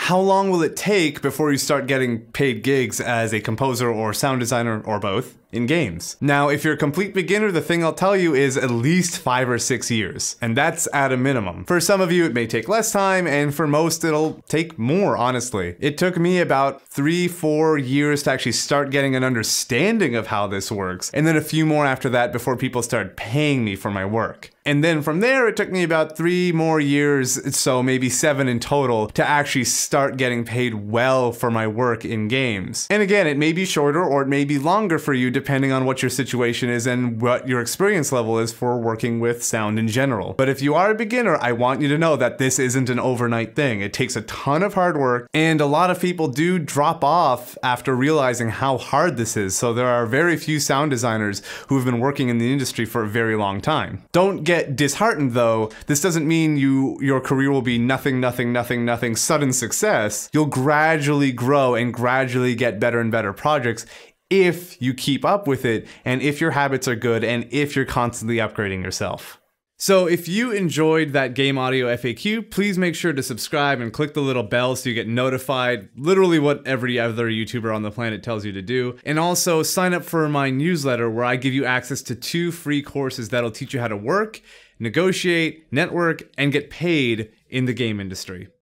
how long will it take before you start getting paid gigs as a composer or sound designer or both in games? Now, if you're a complete beginner, the thing I'll tell you is at least 5 or 6 years, and that's at a minimum. For some of you, it may take less time, and for most, it'll take more, honestly. It took me about 3-4 years to actually start getting an understanding of how this works, and then a few more after that before people started paying me for my work. And then from there, it took me about 3 more years, so maybe 7 in total, to actually start getting paid well for my work in games. And again, it may be shorter or it may be longer for you depending on what your situation is and what your experience level is for working with sound in general. But if you are a beginner, I want you to know that this isn't an overnight thing. It takes a ton of hard work, and a lot of people do drop off after realizing how hard this is. So there are very few sound designers who have been working in the industry for a very long time. Don't get disheartened though. This doesn't mean your career will be nothing, sudden success. You'll gradually grow and gradually get better and better projects if you keep up with it, and if your habits are good, and if you're constantly upgrading yourself. So if you enjoyed that game audio FAQ, please make sure to subscribe and click the little bell so you get notified, literally what every other YouTuber on the planet tells you to do. And also sign up for my newsletter where I give you access to 2 free courses that'll teach you how to work, negotiate, network, and get paid in the game industry.